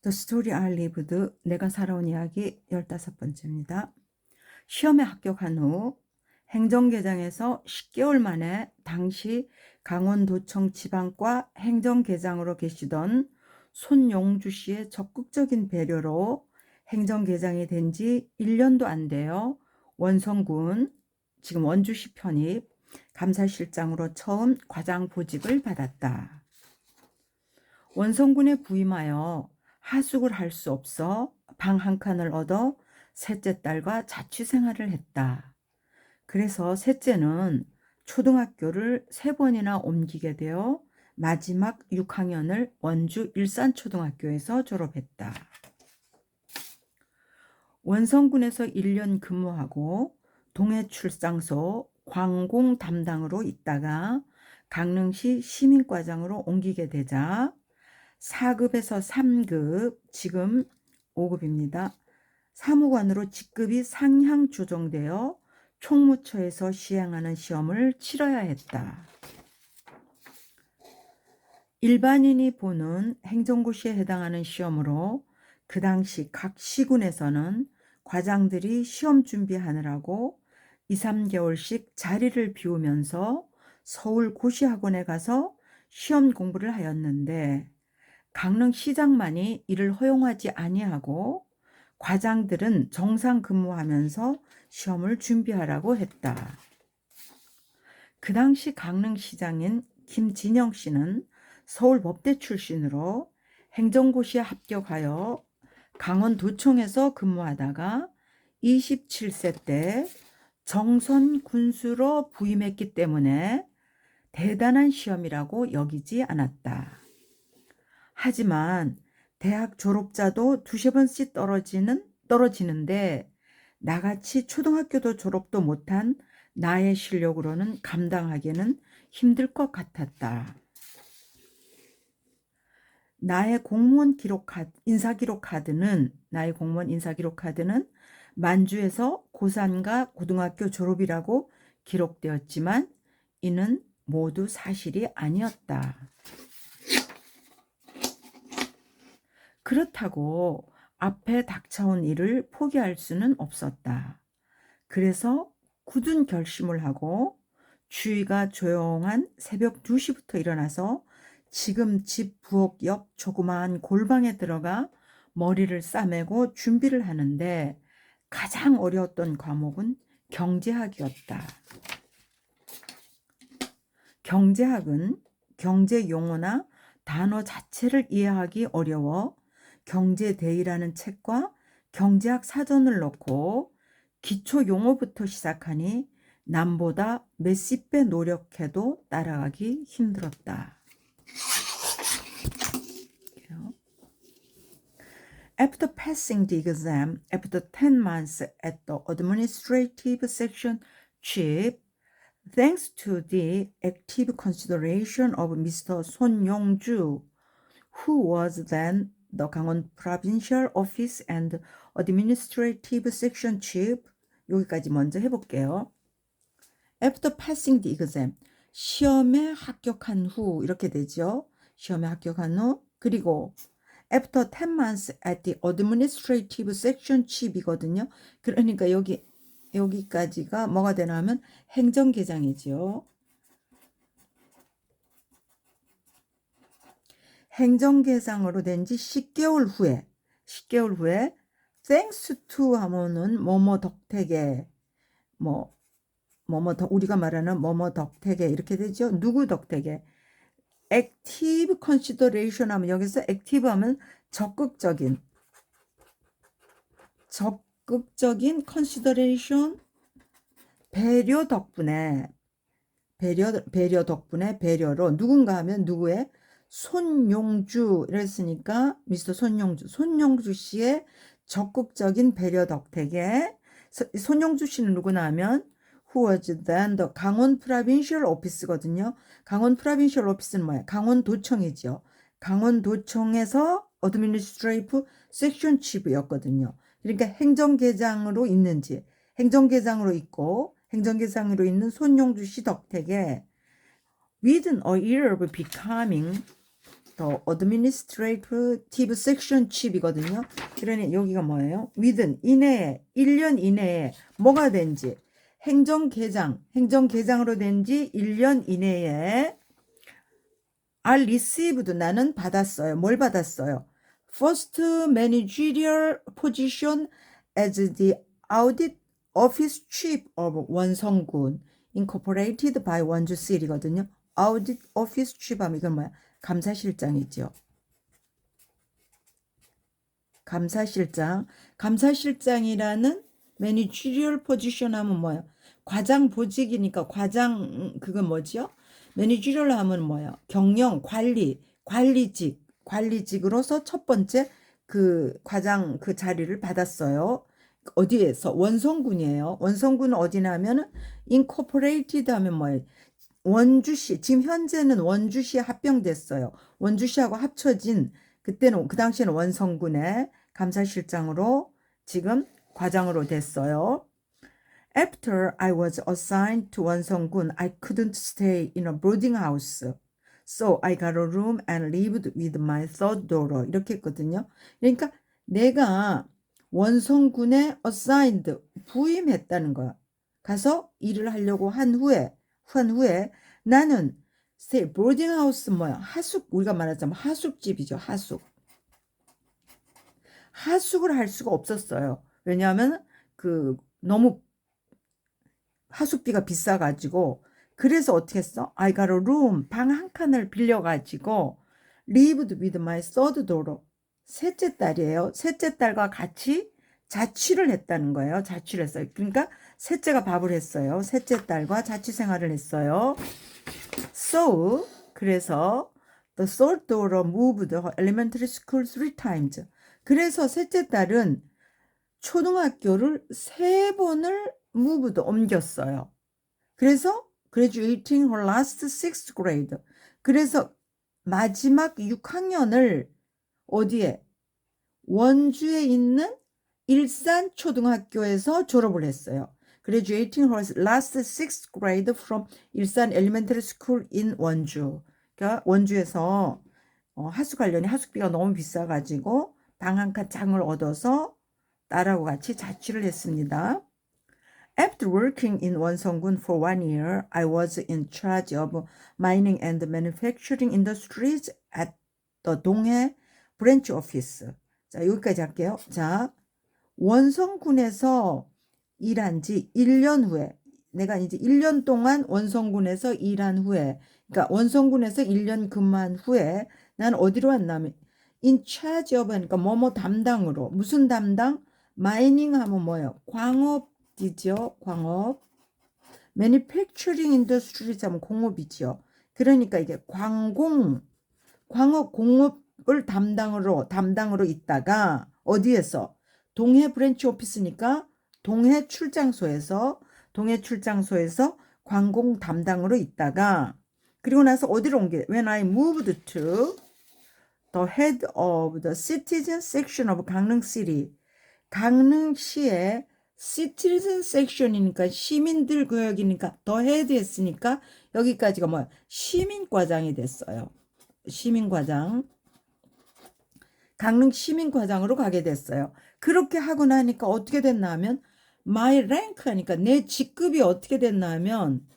The Story I Lived, 내가 살아온 이야기 15번째입니다. 시험에 합격한 후 행정계장에서 10개월 만에 당시 강원도청 지방과 행정계장으로 계시던 손용주 씨의 적극적인 배려로 행정계장이 된 지 1년도 안 되어 원성군, 지금 원주시 편입, 감사실장으로 처음 과장 보직을 받았다. 원성군에 부임하여 하숙을 할 수 없어 방 한 칸을 얻어 셋째 딸과 자취 생활을 했다. 그래서 셋째는 초등학교를 3번이나 옮기게 되어 마지막 6학년을 원주 일산초등학교에서 졸업했다. 원성군에서 1년 근무하고 동해출상소 광공 담당으로 있다가 강릉시 시민과장으로 옮기게 되자 4급에서 3급, 지금 5급입니다. 사무관으로 직급이 상향 조정되어 총무처에서 시행하는 시험을 치러야 했다. 일반인이 보는 행정고시에 해당하는 시험으로 그 당시 각 시군에서는 과장들이 시험 준비하느라고 2, 3개월씩 자리를 비우면서 서울 고시학원에 가서 시험 공부를 하였는데 강릉시장만이 이를 허용하지 아니하고 과장들은 정상 근무하면서 시험을 준비하라고 했다. 그 당시 강릉시장인 김진영 씨는 서울법대 출신으로 행정고시에 합격하여 강원도청에서 근무하다가 27세 때 정선 군수로 부임했기 때문에 대단한 시험이라고 여기지 않았다. 하지만 대학 졸업자도 2~3번씩 떨어지는데 나같이 초등학교도 졸업도 못한 나의 실력으로는 감당하기는 힘들 것 같았다. 나의 공무원 인사기록 카드는 만주에서 고산과 고등학교 졸업이라고 기록되었지만 이는 모두 사실이 아니었다. 그렇다고 앞에 닥쳐온 일을 포기할 수는 없었다. 그래서 굳은 결심을 하고 주위가 조용한 새벽 2시부터 일어나서 지금 집 부엌 옆 조그마한 골방에 들어가 머리를 싸매고 준비를 하는데 가장 어려웠던 과목은 경제학이었다. 경제학은 경제 용어나 단어 자체를 이해하기 어려워 경제대의라는 책과 경제학 사전을 넣고 기초 용어부터 시작하니 남보다 몇십 배 노력해도 따라가기 힘들었다. After passing the exam, after 10 months at the administrative section chief, thanks to the active consideration of Mr. Son Yong-ju, who was then the Gangwon Provincial Office and Administrative Section Chief, 여기까지 먼저 해볼게요. After passing the exam, 시험에 합격한 후 이렇게 되죠. 시험에 합격한 후, 그리고 after 10 months at the Administrative Section Chief이거든요. 그러니까 여기까지가 뭐가 되나 하면 행정계장이죠. 행정계장으로 된 지 10개월 후에 thanks to 하면은 뭐뭐 덕택에 우리가 말하는 뭐뭐 덕택에 이렇게 되죠. 누구 덕택에? active consideration 하면 여기서 active 하면 적극적인 consideration 배려 덕분에 배려로 누군가 하면 누구의 손용주 이랬으니까 미스터 손용주 씨의 적극적인 배려 덕택에 손용주 씨는 누구나 하면 who was then the 강원 프로빈셜 오피스거든요. 강원 프로빈셜 오피스는 뭐야? 강원도청이죠. 강원도청에서 어드미니스트레이티브 섹션 치프였거든요. 그러니까 행정계장으로 있는 손용주 씨 덕택에 within a year of becoming 더 administrative section chip이거든요. 그러니 여기가 뭐예요? within 이내에 1년 이내에 뭐가 된지 행정계장으로 된 지 1년 이내에 are received 나는 받았어요. 뭘 받았어요? First managerial position as the audit office chief of 원성군 incorporated by 원주 city거든요. audit office chief 하면 이건 뭐야? 감사실장이죠. 감사실장이라는 managerial position 하면 뭐야? 과장 보직이니까 과장 그건 뭐지요? 매니저를 하면 뭐예요? 경영, 관리직으로서 첫 번째 그 과장 그 자리를 받았어요. 어디에서? 원성군이에요. 원성군은 어디냐면은 incorporated 하면 뭐예요? 원주시, 지금 현재는 원주시에 합병됐어요. 원주시하고 합쳐진 그때는 그 당시에는 원성군의 감사실장으로 지금 과장으로 됐어요. After I was assigned to 원성군, I couldn't stay in a boarding house. So I got a room and lived with my third daughter. 이렇게 했거든요. 그러니까 내가 원성군에 assigned, 부임했다는 거야. 가서 일을 하려고 한 후에 나는 stay, boarding house 뭐야? 하숙, 우리가 말하자면 하숙집이죠. 하숙을 할 수가 없었어요. 왜냐하면 그 너무 하숙비가 비싸가지고 그래서 어떻게 했어? I got a room 방 한 칸을 빌려가지고 lived with my third daughter 셋째 딸이에요. 셋째 딸과 같이 자취를 했다는 거예요. 자취를 했어요. 그러니까 셋째가 밥을 했어요. 셋째 딸과 자취 생활을 했어요. So 그래서 the third daughter moved her elementary school 3 times. 그래서 셋째 딸은 초등학교를 3번을 moved 옮겼어요. 그래서 graduating her last 6th grade. 그래서 마지막 6학년을 어디에? 원주에 있는 일산 초등학교에서 졸업을 했어요. Graduating her last 6th grade from 일산 elementary school in 원주. 그러니까 원주에서 하숙하려니 하숙비가 너무 비싸가지고 방 한 칸 장을 얻어서 딸하고 같이 자취를 했습니다. After working in 원성군 for 1 year, I was in charge of mining and manufacturing industries at the 동해 branch office. 자, 여기까지 할게요. 자, 원성군에서 일한 지 1년 후에, 내가 이제 1년 동안 원성군에서 일한 후에, 그러니까 원성군에서 1년 근무한 후에, 난 어디로 왔냐면, in charge of, 그러니까 뭐뭐 담당으로, 무슨 담당? 마이닝 하면 뭐예요? 광업이죠. 광업. manufacturing industries 하면 공업이죠. 그러니까 이게 광업 공업을 담당으로 있다가 어디에서? 동해 브랜치 오피스니까 동해 출장소에서 관공 담당으로 있다가 그리고 나서 어디로 옮겨? When I moved to the head of the citizen section of 강릉 city. 강릉시의 citizen section이니까 시민들 구역이니까 더 헤드 했으니까 여기까지가 뭐야? 시민과장이 됐어요. 시민과장. 강릉 시민과장으로 가게 됐어요. 그렇게 하고 나니까 어떻게 됐나 하면 my rank 하니까 내 직급이 어떻게 됐나 하면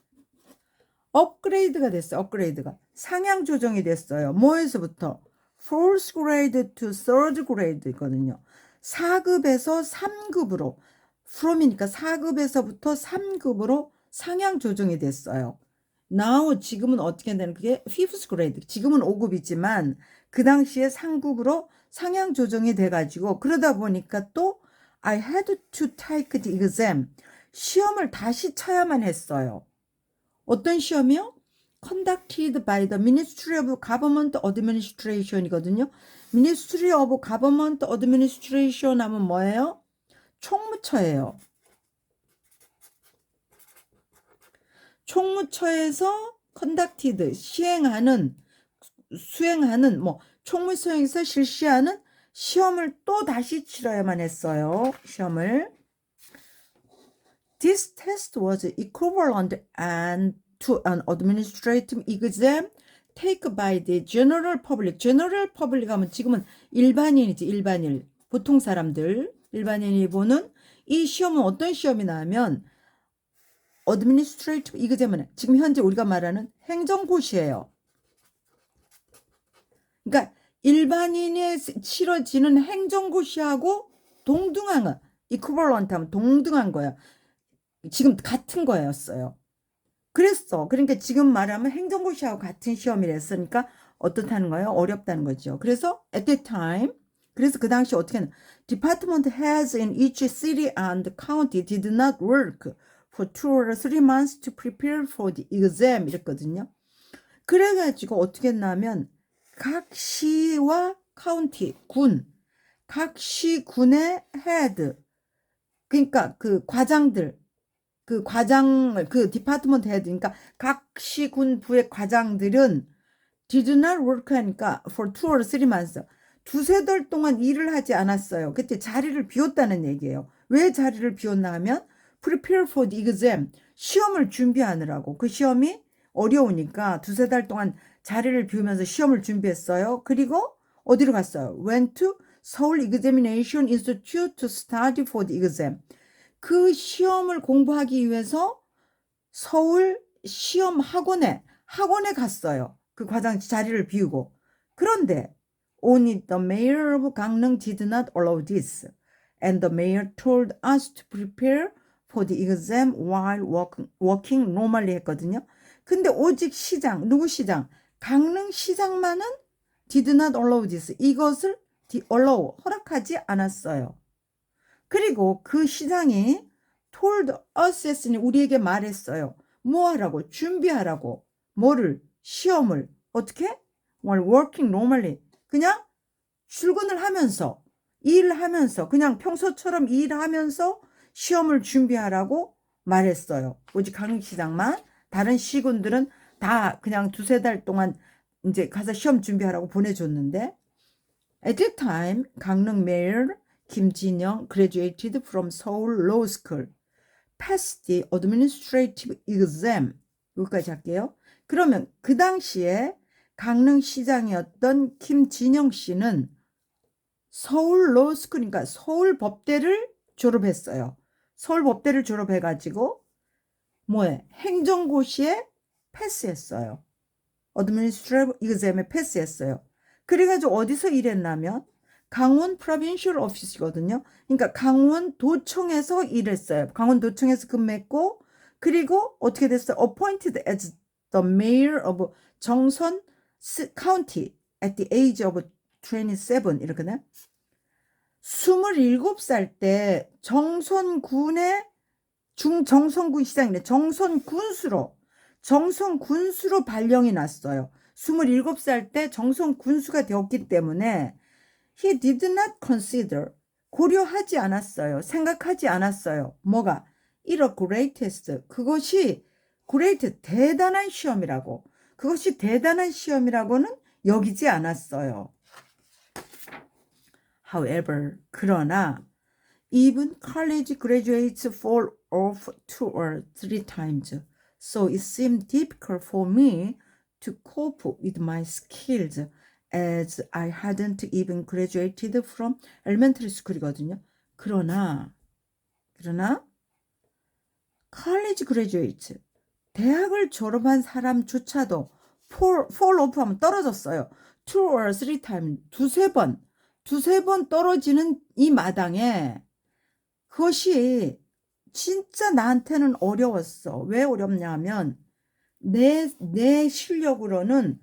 업그레이드가 됐어요. 업그레이드가. 상향 조정이 됐어요. 뭐에서부터? 4th grade to 3rd grade 있거든요. 4급에서 3급으로 from이니까 4급에서부터 3급으로 상향 조정이 됐어요. now 지금은 어떻게 되는 그게 5th grade. 지금은 5급이지만 그 당시에 3급으로 상향 조정이 돼가지고 그러다 보니까 또 I had to take the exam. 시험을 다시 쳐야만 했어요. 어떤 시험이요? Conducted by the Ministry of Government Administration 이거든요. Ministry of Government Administration 하면 뭐예요? 총무처예요. 총무처에서 conducted, 수행하는, 총무처에서 실시하는 시험을 또 다시 치러야만 했어요. 시험을. This test was equivalent to an administrative exam take by the general public. general public 하면 지금은 일반인이지, 일반인. 보통 사람들, 일반인이 보는 이 시험은 어떤 시험이나 하면 administrative exam은 지금 현재 우리가 말하는 행정고시예요. 그러니까 일반인에 치러지는 행정고시하고 동등한 거, equivalent 하면 동등한 거야. 지금 같은 거였어요. 그랬어. 그러니까 지금 말하면 행정고시하고 같은 시험이랬으니까 어떻다는 거예요? 어렵다는 거죠. 그래서 at that time, 그래서 그 당시 어떻게 하는 department heads in each city and county did not work for 2 or 3 months to prepare for the exam 이랬거든요. 그래가지고 어떻게 했냐면 각 시와 카운티, 군, 각 시군의 헤드, 그러니까 그 과장들, 그 과장을, 그 디파트먼트 헤드, 그러니까 각 시군 부의 과장들은 did not work 하니까 for 2 or 3 months. 두세 달 동안 일을 하지 않았어요. 그때 자리를 비웠다는 얘기예요. 왜 자리를 비웠나 하면 prepare for the exam. 시험을 준비하느라고. 그 시험이 어려우니까 두세 달 동안 자리를 비우면서 시험을 준비했어요. 그리고 어디로 갔어요? Went to Seoul Examination Institute to study for the exam. 그 시험을 공부하기 위해서 서울 시험 학원에 갔어요. 그 과장 자리를 비우고. 그런데 only the mayor of 강릉 did not allow this. And the mayor told us to prepare for the exam while working normally 했거든요. 근데 오직 시장, 누구 시장? 강릉 시장만은 did not allow this. 이것을 allow, 허락하지 않았어요. 그리고 그 시장이 told us 했으니 우리에게 말했어요. 뭐 하라고? 준비하라고. 뭐를? 시험을. 어떻게? while working normally. 그냥 출근을 하면서, 일하면서, 그냥 평소처럼 일하면서 시험을 준비하라고 말했어요. 오직 강릉시장만. 다른 시군들은 다 그냥 두세 달 동안 이제 가서 시험 준비하라고 보내줬는데, at that time, 강릉 mayor 김진영 graduated from Seoul Law School, passed the administrative exam. 여기까지 할게요. 그러면 그 당시에 강릉시장이었던 김진영 씨는 서울 로스쿨, 그러니까 서울 법대를 졸업했어요. 서울 법대를 졸업해가지고 뭐에 행정고시에 패스했어요. administrative exam에 패스했어요. 그래가지고 어디서 일했냐면 강원 프로빈셜 오피스거든요. 그러니까 강원도청에서 일했어요. 강원도청에서 근무했고, 그리고 어떻게 됐어요? appointed as the mayor of 정선 county at the age of 27 이렇게네. 27살 때 정선군의 정선군 시장이네. 정선군수로 발령이 났어요. 27살 때 정선군수가 되었기 때문에 he did not consider, 고려하지 않았어요. 생각하지 않았어요. 뭐가? it a great test. 그것이 great, 대단한 시험이라고. 그것이 대단한 시험이라고는 여기지 않았어요. However, 그러나 even college graduates fall off 2 or 3 times. So it seemed difficult for me to cope with my skills as I hadn't even graduated from elementary school이거든요. 그러나 college graduates, 대학을 졸업한 사람조차도 fall off 하면 떨어졌어요. 2 or 3 times, 두세 번 떨어지는 이 마당에 그것이 진짜 나한테는 어려웠어. 왜 어렵냐 하면 내 실력으로는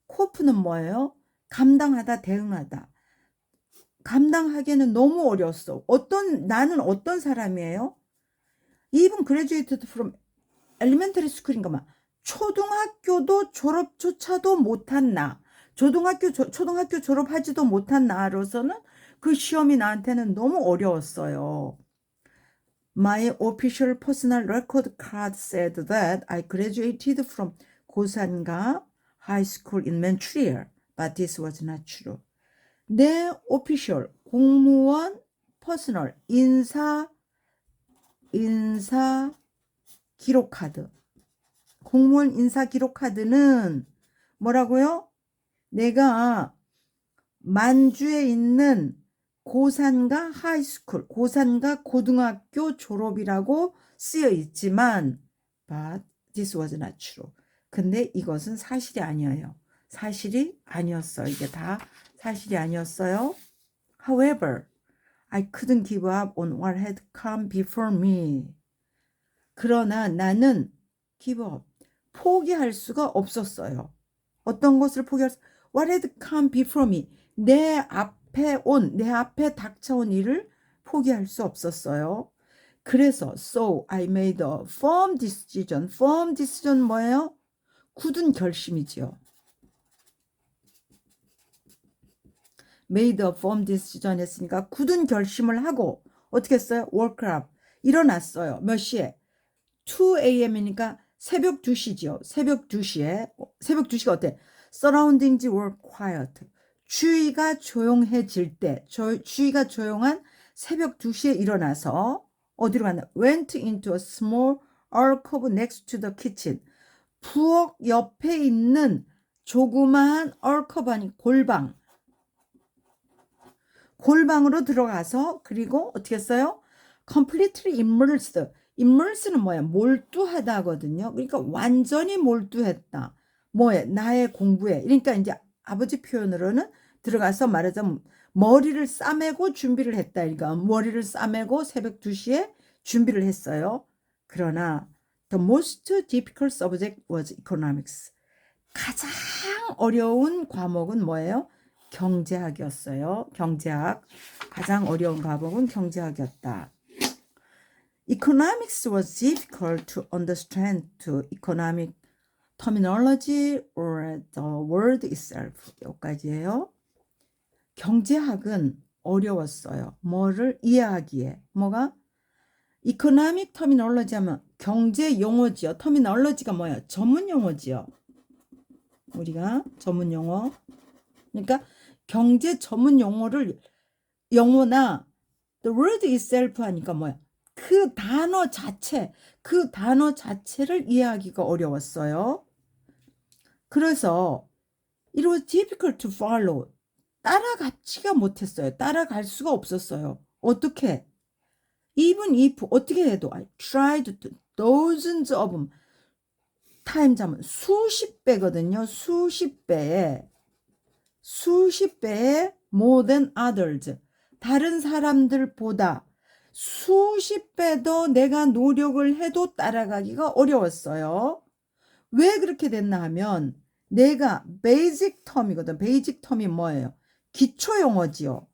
코프는 뭐예요? 감당하다, 대응하다. 감당하기에는 너무 어려웠어. 나는 어떤 사람이에요? Even graduated from elementary school인가 봐. 초등학교도 졸업조차도 못한 나. 초등학교 졸업하지도 못한 나로서는 그 시험이 나한테는 너무 어려웠어요. My official personal record card said that I graduated from 고산가 High School in Montreal, but this was not true. 내 official, 공무원, personal, 인사 기록 카드. 공무원 인사 기록 카드는 뭐라고요? 내가 만주에 있는 고산가 하이스쿨, 고산가 고등학교 졸업이라고 쓰여 있지만 but this was not true. 근데 이것은 사실이 아니에요. 사실이 아니었어요. 이게 다 사실이 아니었어요. However, I couldn't give up on what had come before me. 그러나 나는 give up, 포기할 수가 없었어요. 어떤 것을 포기할 수, what had come before me. 내 앞에 닥쳐온 일을 포기할 수 없었어요. 그래서 so I made a firm decision. firm decision 뭐예요? 굳은 결심이지요. made a firm decision 했으니까 굳은 결심을 하고 어떻게 했어요? woke up. 일어났어요. 몇 시에? 2 a.m.이니까 새벽 2시죠. 새벽 2시에. 새벽 2시가 어때? Surroundings were quiet. 주위가 조용해질 때, 주위가 조용한 새벽 2시에 일어나서 어디로 갔나? Went into a small alcove next to the kitchen. 부엌 옆에 있는 조그마한 alcove 아니 골방으로 들어가서 그리고 어떻게 했어요? Completely immersed. immerse는 뭐야? 몰두하다 하거든요. 그러니까 완전히 몰두했다. 뭐에? 나의 공부에. 그러니까 이제 아버지 표현으로는 들어가서 말하자면 머리를 싸매고 준비를 했다. 그러니까 머리를 싸매고 새벽 2시에 준비를 했어요. 그러나 the most difficult subject was economics. 가장 어려운 과목은 뭐예요? 경제학이었어요. 경제학. 가장 어려운 과목은 경제학이었다. Economics was difficult to understand to economic terminology or the word itself. 여기까지예요. 경제학은 어려웠어요. 뭐를 이해하기에. 뭐가? economic terminology 하면 경제 용어지요. terminology가 뭐예요? 전문 용어지요. 우리가 전문 용어. 그러니까 경제 전문 영어나 the word itself 하니까 뭐야? 그 단어 자체를 이해하기가 어려웠어요. 그래서 it was difficult to follow. 따라가지가 못했어요. 따라갈 수가 없었어요. 어떻게? even if 어떻게 해도 I tried to dozens of times 하면 수십 배거든요. 수십 배에 more than others. 다른 사람들보다 수십 배 더 내가 노력을 해도 따라가기가 어려웠어요. 왜 그렇게 됐나 하면 내가 베이직 텀이거든. 베이직 텀이 뭐예요? 기초 용어지요.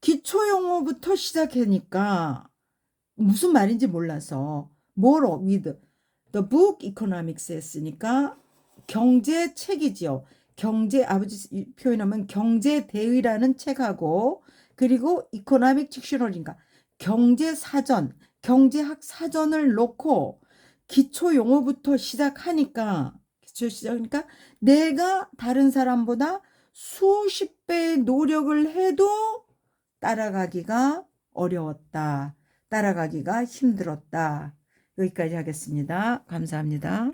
기초 용어부터 시작하니까 무슨 말인지 몰라서 뭐로 with the book economics 했으니까 경제 책이지요. 경제 아버지 표현하면 경제 대의라는 책하고 그리고 이코노믹 딕셔너리인가 경제 사전, 경제학 사전을 놓고 기초 용어부터 시작하니까 내가 다른 사람보다 수십 배의 노력을 해도 따라가기가 어려웠다. 따라가기가 힘들었다. 여기까지 하겠습니다. 감사합니다.